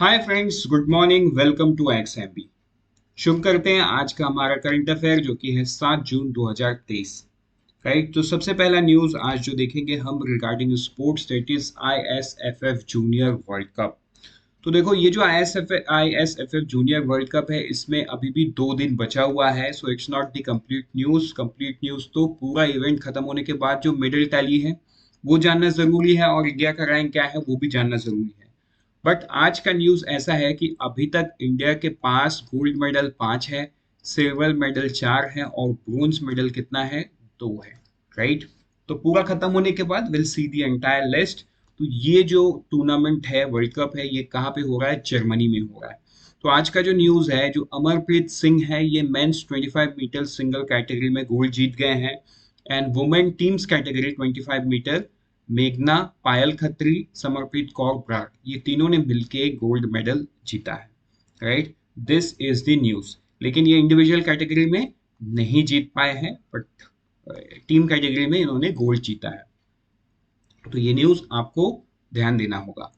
Hi friends, good morning. Welcome to XMB. शुरू करते हैं आज का हमारा करंट अफेयर जो कि है 7 जून 2023। राइट, तो सबसे पहला न्यूज़ आज जो देखेंगे हम regarding sports, that is ISFF junior world cup. तो देखो, ये जो आईएसएफएफ जूनियर वर्ल्ड कप है, इसमें अभी भी 2 दिन बचा हुआ है। So it's not the complete news. Complete news तो पूरा इवेंट खत्म होने के बाद जो मेडल टैली है वो जानना ज़रूरी है, और इंडिया का रैंक क्या है वो भी जानना ज़रूरी है। बट आज का न्यूज ऐसा है कि अभी तक इंडिया के पास गोल्ड मेडल 5 है, सिल्वर मेडल 4 है, और ब्रोंज मेडल कितना है? 2 है। राइट। तो पूरा खत्म होने के बाद will see the entire list. तो ये जो टूर्नामेंट है, वर्ल्ड कप है, ये कहाँ पे हो रहा है? जर्मनी में हो रहा है। तो आज का जो न्यूज है, जो अमरप्रीत सिंह है, ये मेंस 25 मीटर सिंगल कैटेगरी में गोल्ड जीत गए हैं। And women teams category 25 metre, मेघना, पायल खत्री, समरप्रीत कौर ब्रार, ये तीनों ने मिलके गोल्ड मेडल जीता है। Right, this is the news. लेकिन ये इंडिविजुअल कैटेगरी में नहीं जीत पाए हैं, बट टीम कैटेगरी में इन्होंने गोल्ड जीता है। तो ये न्यूज आपको ध्यान देना होगा।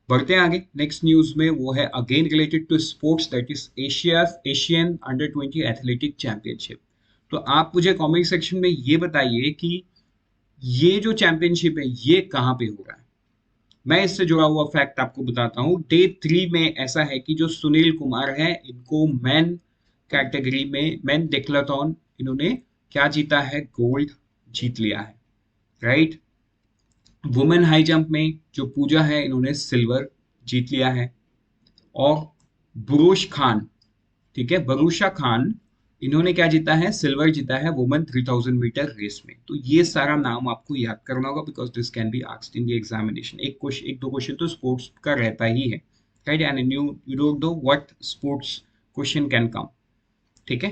बढ़ते हैं आगे। नेक्स्ट न्यूज में वो है again related to sports, that is Asian under 20 athletic championship. तो आप मुझे कमेंट सेक्शन में ये बताइए कि ये जो चैंपियनशिप है ये कहाँ पे हो रहा है। मैं इससे जुड़ा हुआ फैक्ट आपको बताता हूँ। डे 3 में ऐसा है कि जो सुनील कुमार है, इनको मैन कैटेगरी में, मैन डेक्लाथॉन, इन्होंने क्या जीता है? गोल्ड जीत लिया है। राइट। वुमेन हाई जंप में जो पूजा है, इन्होंने सिल्वर जीत लिया है। और बुरुश खान, ठीक है, बरूशा खान, इन्होंने क्या जीता है? सिल्वर जीता है वुमेन 3000 मीटर रेस में। तो ये सारा नाम आपको याद करना होगा, because this can be asked in the examination. एक दो क्वेश्चन तो स्पोर्ट्स का रहता ही है। Right, and you don't know what sports question can come. ठीक है,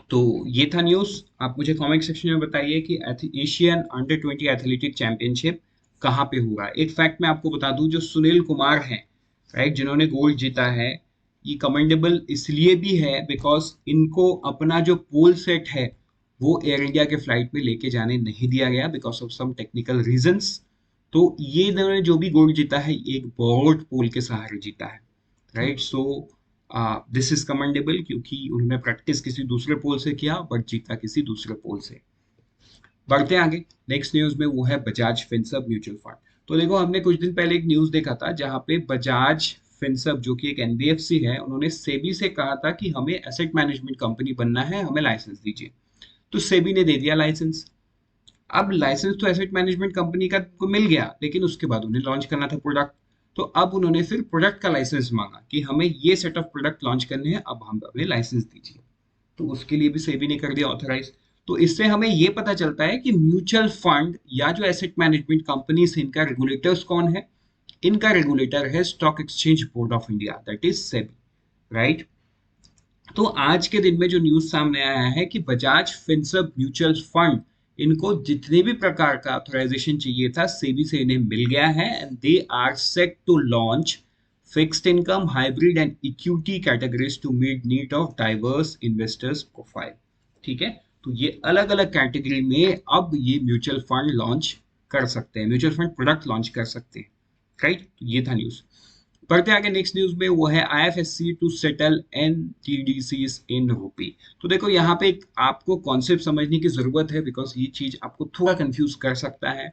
तो ये था न्यूज। आप मुझे कमेंट सेक्शन में बताइए कि एशियन अंडर 20 एथलेटिक चैंपियनशिप कहाँ पे हुआ। एक फैक्ट मैं आपको बता दूं, जो सुनील कुमार हैं, राइट, जिन्होंने गोल्ड जीता है, ये कमेंडेबल इसलिए भी है बिकॉज इनको अपना जो पोल सेट है वो एयर इंडिया के फ्लाइट में लेके जाने नहीं दिया गया because of some technical reasons. तो ये इन्होंने जो भी गोल्ड जीता है, एक बोर्ड पोल के सहारे जीता है। Right, so this is commendable, क्योंकि उन्होंने प्रैक्टिस किसी दूसरे पोल से किया बट जीता किसी दूसरे पोल से। बढ़ते हैं आगे। नेक्स्ट न्यूज में वो है बजाज फिनसर्व म्यूचुअल फंड। तो देखो, हमने कुछ दिन पहले एक न्यूज देखा था जहां पे बजाज फिनसर्व, जो कि एक एनबीएफसी है, उन्होंने सेबी से कहा था कि हमें एसेट मैनेजमेंट कंपनी बनना है, हमें लाइसेंस दीजिए। तो सेबी ने दे दिया लाइसेंस। अब लाइसेंस तो एसेट मैनेजमेंट कंपनी का को मिल गया, लेकिन उसके बाद उन्हें लॉन्च करना था प्रोडक्ट। तो अब उन्होंने फिर प्रोडक्ट का लाइसेंस मांगा कि हमें ये सेट ऑफ प्रोडक्ट लॉन्च करने हैं, अब हम हमें लाइसेंस दीजिए। तो उसके लिए भी सेबी ने कर दिया ऑथराइज। तो इससे हमें ये पता चलता है कि म्यूचुअल फंड या जो एसेट मैनेजमेंट कंपनी से, इनका रेगुलेटर्स कौन है? इनका रेगुलेटर है stock exchange board of India, that is SEBI. Right. तो आज के दिन में जो न्यूज सामने आया है कि बजाज फिनसर्व म्यूचुअल फंड, इनको जितने भी प्रकार का ऑथराइजेशन चाहिए था सेबी से इन्हें मिल गया है, and they are set to launch fixed income, hybrid and equity categories to meet need of diverse investors profile. ठीक है, तो ये अलग अलग कैटेगरी में अब ये म्यूचुअल फंड लॉन्च कर सकते हैं, म्यूचुअल फंड प्रोडक्ट लॉन्च कर सकते हैं। राइट, तो ये था न्यूज। बढ़ते आगे नेक्स्ट न्यूज में, वो है आईएफएससी टू सेटल एनटीडीसीज इन रूपी। तो देखो, यहाँ पे एक आपको कॉन्सेप्ट समझने की जरूरत है, बिकॉज ये चीज आपको थोड़ा कंफ्यूज कर सकता है।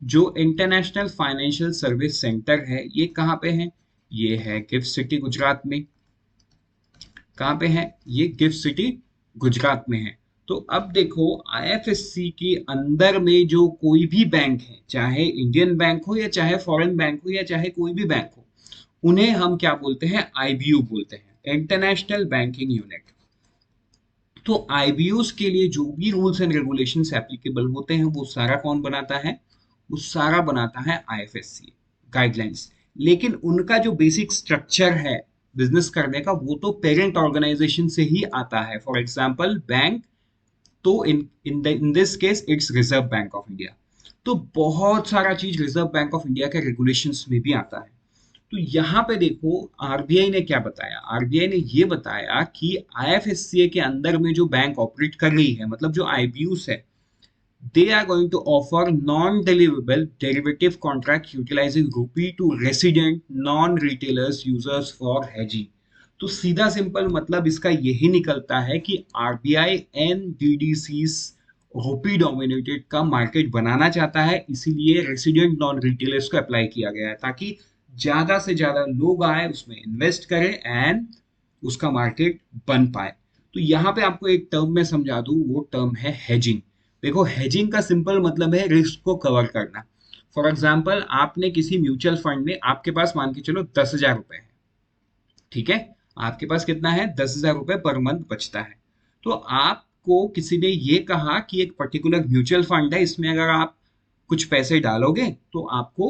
जो इंटरनेशनल फाइनेंशियल सर्विस सेंटर है, ये कहाँ पे है? ये है गिफ्ट सिटी गुजरात में। कहाँ पे है? ये गिफ्ट सिटी गुजरात में है। तो अब देखो, आईएफएससी के अंदर में जो कोई भी बैंक है, चाहे इंडियन बैंक हो या चाहे फॉरेन बैंक हो या चाहे कोई भी बैंक हो, उन्हें हम क्या बोलते हैं? आईबीयू बोलते हैं, इंटरनेशनल बैंकिंग यूनिट। तो आईबीयूज के लिए जो भी रूल्स एंड रेगुलेशंस एप्लीकेबल होते हैं, वो सारा कौन बनाता है? वो सारा बनाता है आईएफएससी, गाइडलाइंस। लेकिन उनका जो बेसिक स्ट्रक्चर है बिजनेस करने का, वो तो पेरेंट ऑर्गेनाइजेशन से ही आता है। फॉर एग्जाम्पल बैंक, तो in this case it's reserve bank of India. तो बहुत सारा चीज रिजर्व बैंक ऑफ इंडिया के रेगुलेशंस में भी आता है। तो यहाँ पे देखो, आरबीआई ने क्या बताया? आरबीआई ने ये बताया कि आईएफएससीए के अंदर में जो बैंक ऑपरेट कर रही है, मतलब जो आईबीयूस है, they are going to offer non-deliverable derivative contract utilizing rupee to resident non-retailers users for hedging। तो सीधा सिंपल मतलब इसका यही निकलता है कि आरबीआई एनडीडीसीज रूपी डोमिनेटेड का मार्केट बनाना चाहता है, इसीलिए रेसिडेंट नॉन रिटेलर्स को अप्लाई किया गया है ताकि ज्यादा से ज्यादा लोग आए उसमें इन्वेस्ट करें एंड उसका मार्केट बन पाए। तो यहाँ पे आपको एक टर्म में समझा दूं, वो टर्म है हेजिंग। देखो हेजिंग का सिंपल मतलब है रिस्क को कवर करना। फॉर एग्जाम्पल आपने किसी म्यूचुअल फंड में, आपके पास मान के चलो 10,000 रुपए है, ठीक है, आपके पास कितना है, 10,000 रुपए पर मंथ बचता है। तो आपको किसी ने ये कहा कि एक पर्टिकुलर म्यूचुअल फंड है, इसमें अगर आप कुछ पैसे डालोगे तो आपको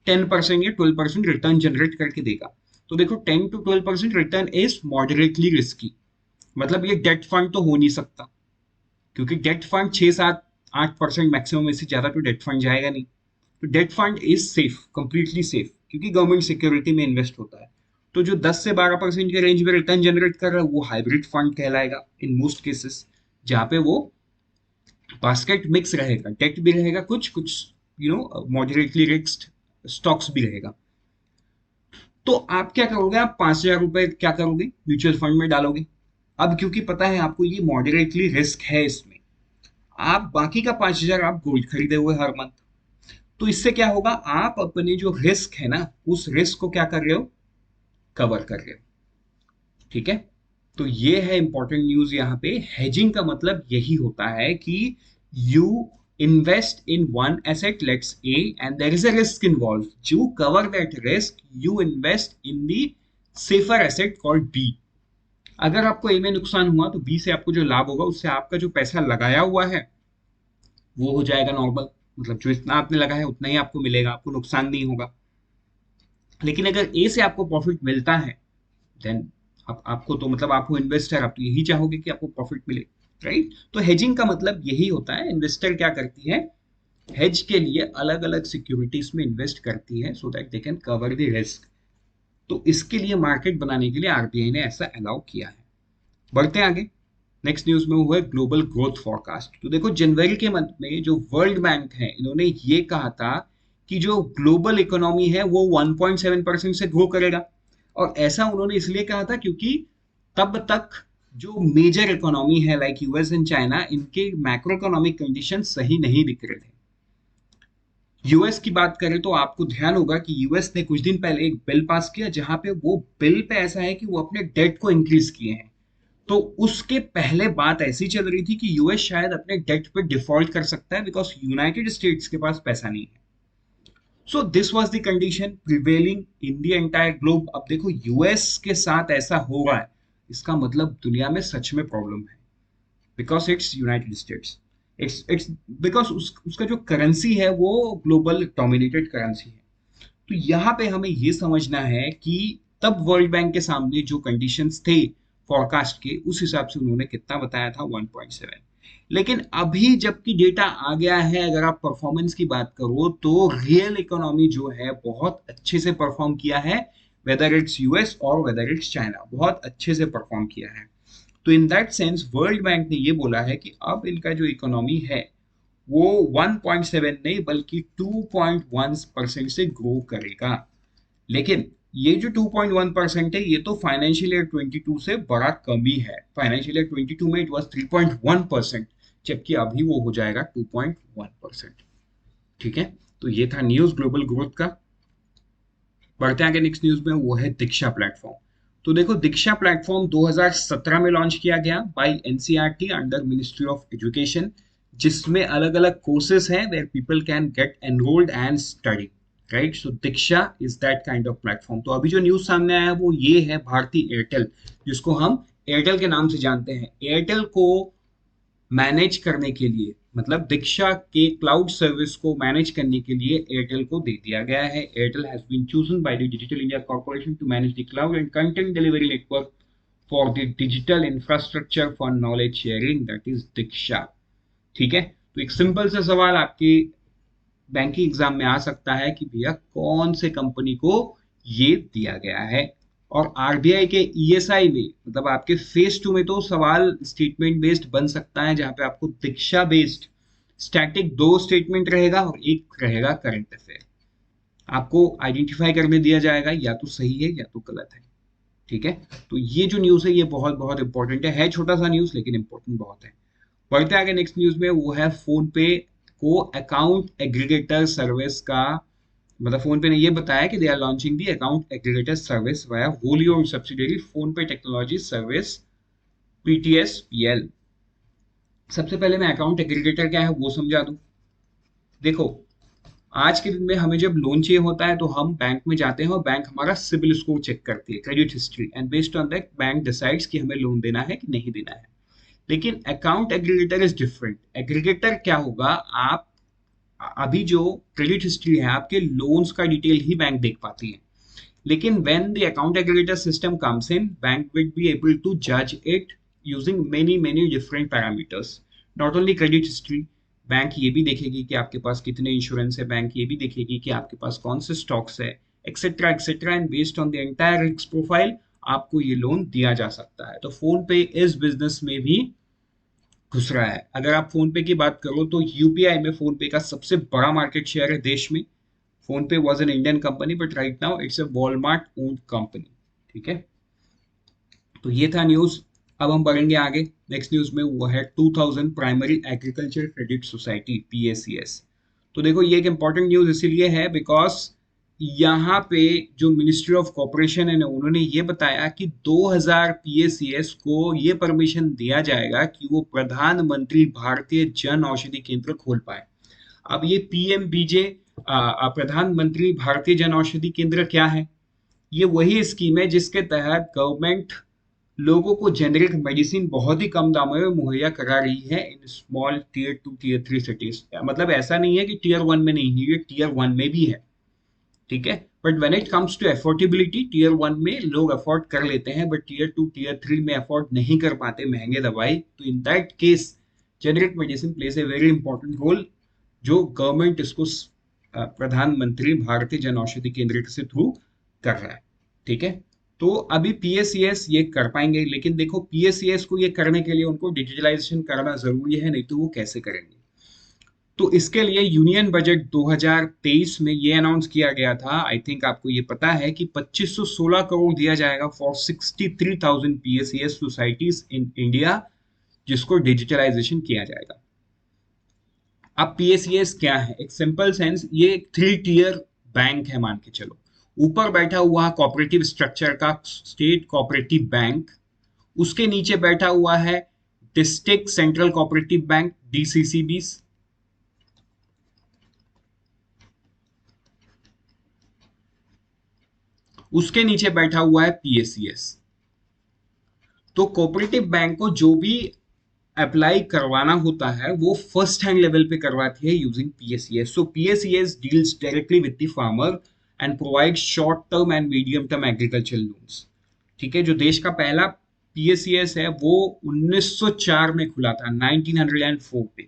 10% या 12% रिटर्न जनरेट करके देगा। तो देखो 10 to 12% return is moderately risky, मतलब ये डेट फंड तो हो नहीं सकता, क्योंकि डेट फंड 6, 7, 8% मैक्सिमम में से ज्यादा तो डेट फंड जाएगा नहीं। तो debt fund is safe, completely safe, क्योंकि गवर्नमेंट सिक्योरिटी में इन्वेस्ट होता है। तो जो 10 से 12% के रेंज में रिटर्न जनरेट कर रहा है वो हाइब्रिड फंड कहलाएगा इन मोस्ट केसेस, जहां पे वो बास्केट मिक्स रहेगा, डेट भी रहेगा, कुछ कुछ मॉडरेटली रिस्क्ड स्टॉक्स भी रहेगा। तो आप क्या करोगे, आप 5,000 रुपए क्या करोगे, म्यूचुअल फंड में डालोगे। अब क्योंकि पता है आपको ये मॉडरेटली रिस्क है इसमें, आप बाकी का 5,000 आप गोल्ड खरीदे हुए हर मंथ। तो इससे क्या होगा, आप अपने जो रिस्क है ना उस रिस्क को क्या कर रहे हो, कवर कर रहे हो, ठीक है। तो ये है इंपॉर्टेंट न्यूज यहाँ पे। हेजिंग का मतलब यही होता है कि you invest in one asset, let's A, and there is a risk involve, to cover that risk you invest in the safer asset called B. अगर आपको ए में नुकसान हुआ तो बी से आपको जो लाभ होगा उससे आपका जो पैसा लगाया हुआ है वो हो जाएगा नॉर्मल, मतलब जो इतना आपने लगाया है उतना ही आपको मिलेगा, आपको नुकसान नहीं होगा। लेकिन अगर ए से आपको प्रॉफिट मिलता है देन आपको तो मतलब आप हो इन्वेस्टर, आप तो यही चाहोगे कि आपको प्रॉफिट मिले, राइट। तो हेजिंग का मतलब यही होता है, इन्वेस्टर क्या करती है, हेज के लिए अलग अलग सिक्योरिटीज में इन्वेस्ट करती है so that they can cover the risk. तो इसके लिए मार्केट बनाने के लिए आरबीआई ने ऐसा अलाउ किया है। बढ़ते हैं आगे। नेक्स्ट न्यूज में हुआ है ग्लोबल ग्रोथ फोरकास्ट। तो देखो जनवरी के मंथ में जो वर्ल्ड बैंक है इन्होंने ये कहा था कि जो ग्लोबल इकोनॉमी है वो 1.7% से ग्रो करेगा। और ऐसा उन्होंने इसलिए कहा था क्योंकि तब तक जो मेजर इकोनॉमी है लाइक यूएस एंड चाइना, इनके मैक्रो इकोनॉमिक कंडीशन सही नहीं दिख रहे थे। यूएस की बात करें तो आपको ध्यान होगा कि यूएस ने कुछ दिन पहले एक बिल पास किया जहां पे वो बिल पे ऐसा है कि वो अपने डेट को इंक्रीज किए हैं। तो उसके पहले बात ऐसी चल रही थी कि यूएस शायद अपने डेट पे डिफॉल्ट कर सकता है बिकॉज यूनाइटेड स्टेट्स के पास पैसा नहीं है। So this was the condition prevailing in the entire globe. अब देखो यूएस के साथ ऐसा हो रहा है, इसका मतलब दुनिया में सच में प्रॉब्लम है, because it's United states, it's because उसका जो करेंसी है वो ग्लोबल डोमिनेटेड करेंसी है। तो यहाँ पे हमें ये समझना है कि तब वर्ल्ड बैंक के सामने जो कंडीशंस थे फॉरकास्ट के, उस हिसाब से उन्होंने कितना बताया था, 1.7। लेकिन अभी जबकि डेटा आ गया है, अगर आप परफॉर्मेंस की बात करो तो रियल इकोनॉमी जो है बहुत अच्छे से परफॉर्म किया है, वेदर इट्स यूएस और वेदर इट्स चाइना, बहुत अच्छे से परफॉर्म किया है। तो in that sense world bank ने ये बोला है कि अब इनका जो इकोनॉमी है वो 1.7 नहीं बल्कि 2.1% से ग्रो करेगा। लेकिन ये जो 2.1% है ये तो फाइनेंशियल ईयर 22 से बड़ा कमी है। फाइनेंशियल ईयर 22 में इट वाज 3.1%, जबकि अभी वो हो जाएगा 2.1%, ठीक है। तो ये था न्यूज ग्लोबल ग्रोथ का। बढ़ते आगे नेक्स्ट न्यूज में, वो है दीक्षा प्लेटफॉर्म। तो देखो दीक्षा प्लेटफॉर्म 2017 में लॉन्च किया गया by NCERT under ministry of education, जिसमें अलग अलग कोर्सेज हैं where people can get enrolled and study, right. So Diksha is that kind of platform. तो अभी जो न्यूज सामने आया वो ये है भारती एयरटेल, जिसको हम एयरटेल के नाम से जानते हैं। एयरटेल को मैनेज करने के लिए, मतलब दीक्षा के क्लाउड सर्विस को मैनेज करने के लिए एयरटेल को दे दिया गया है। Airtel has been chosen by the digital India corporation to manage the cloud and content delivery network for the digital infrastructure for knowledge sharing, that is Diksha, ठीक है। तो एक सिंपल सा सवाल आपके बैंकिंग एग्जाम में आ सकता है कि भैया कौन से कंपनी को ये दिया गया है। और आरबीआई के ईएसआई में, मतलब आपके फेज 2 में तो सवाल स्टेटमेंट बेस्ड बन सकता है जहां पे आपको दीक्षा बेस्ड स्टैटिक 2 स्टेटमेंट रहेगा और एक रहेगा करंट अफेयर। आपको आइडेंटिफाई करने दिया जाएगा या तो सही है या तो गलत है। ठीक है, तो ये जो न्यूज़ है ये बहुत बहुत इंपॉर्टेंट है छोटा सा न्यूज़ लेकिन इंपॉर्टेंट बहुत है। बढ़ते आगे नेक्स्ट न्यूज़ में, वो है फोन पे को अकाउंट एग्रीगेटर सर्विस का, मतलब फोन पे ने ये बताया कि they are launching the account aggregator service via wholly owned subsidiary PhonePe technology service PTSPL। सबसे पहले मैं अकाउंट एग्रीगेटर क्या है वो समझा दूं। देखो, आज के दिन में हमें जब लोन चाहिए होता है तो हम बैंक में जाते हैं और बैंक हमारा सिबिल स्कोर चेक करती है, credit history, and based on that bank decides कि हमें लोन देना है कि नहीं देना है। लेकिन account aggregator is different. Aggregator क्या होगा, आप अभी जो क्रेडिट हिस्ट्री है आपके लोन्स का डिटेल ही बैंक देख पाती है, लेकिन when the account aggregator system comes in, bank will be able to judge it using many different parameters. Not only credit history, bank ये भी देखेगी कि आपके पास कितने इंश्योरेंस है, बैंक ये भी देखेगी कि आपके पास कौन से स्टॉक्स है, etcetera and based on the entire risk profile आपको ये लोन दिया जा सकता है। तो फोन पे इस बिजनेस में भी घुस रहा है। अगर आप फोन पे की बात करो तो यूपीआई में फोन पे का सबसे बड़ा मार्केट शेयर है देश में। फोन पे was an Indian company but right now it's a Walmart owned company. ठीक है, तो ये था न्यूज। अब हम बढ़ेंगे आगे नेक्स्ट न्यूज में, वो है 2000 primary agriculture credit society PACS। तो देखो ये एक इंपॉर्टेंट न्यूज इसीलिए है बिकॉज यहाँ पे जो मिनिस्ट्री ऑफ कॉर्पोरेशन है उन्होंने ये बताया कि 2000 PACS को ये परमिशन दिया जाएगा कि वो प्रधानमंत्री भारतीय जन औषधि केंद्र खोल पाए। अब ये PMBJ प्रधानमंत्री भारतीय जन औषधि केंद्र क्या है, ये वही स्कीम है जिसके तहत गवर्नमेंट लोगों को जेनेरिक मेडिसिन बहुत ही कम दामों में मुहैया करा रही है in small Tier 2 Tier 3 cities. मतलब ऐसा नहीं है कि Tier 1 में नहीं है, ये Tier 1 में भी है। ठीक है, but when it comes to affordability, Tier 1 में लोग अफोर्ड कर लेते हैं बट Tier 2 Tier 3 में अफोर्ड नहीं कर पाते महंगे दवाई। तो in that case generic medicine plays a very important role, जो गवर्नमेंट इसको प्रधानमंत्री भारतीय जन औषधि केंद्र से थ्रू कर रहा है। ठीक है, तो अभी PACS ये कर पाएंगे, लेकिन देखो PACS को ये करने के लिए उनको डिजिटलाइजेशन करना जरूरी है, नहीं तो वो कैसे करेंगे। तो इसके लिए यूनियन बजट 2023 में ये अनाउंस किया गया था, आई थिंक आपको ये पता है कि 2516 करोड़ दिया जाएगा for 63,000 PACS societies in India, जिसको डिजिटलाइजेशन किया जाएगा। अब PACS क्या है, एक सिंपल सेंस, ये एक 3 टियर बैंक है मान के चलो। ऊपर बैठा हुआ कोऑपरेटिव स्ट्रक्चर का स्टेट कोऑपरेटिव बैंक, उसके नीचे बैठा हुआ है district central cooperative bank DCCBs, उसके नीचे बैठा हुआ है PACS। तो कोऑपरेटिव बैंक को जो भी अप्लाई करवाना होता है वो फर्स्ट हैंड लेवल पे करवाती है using PACS। So PACS deals directly with the farmer and provide short term and medium term agriculture loans. ठीक है, जो देश का पहला PACS है वो 1904 में खुला था, 1904 पे।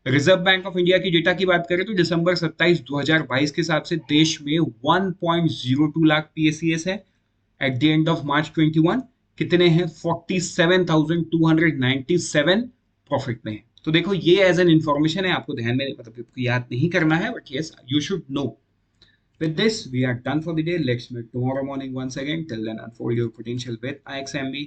रिजर्व बैंक ऑफ इंडिया की डेटा की बात करें तो दिसंबर 27 2022 के हिसाब से देश में 1.02 लाख PACS है। At the end of March 21 कितने हैं, 47,297 प्रॉफिट में है। तो देखो ये एज एन इंफॉर्मेशन है, आपको ध्यान में, मतलब आपको याद नहीं करना है but yes you should know. With this, we are done for the day. Let's meet tomorrow morning once again. Till then, unfold your potential with IXMB.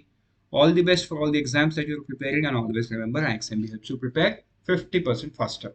All the best for all the exams that you're preparing, and always remember IXMB helps you prepare 50% faster.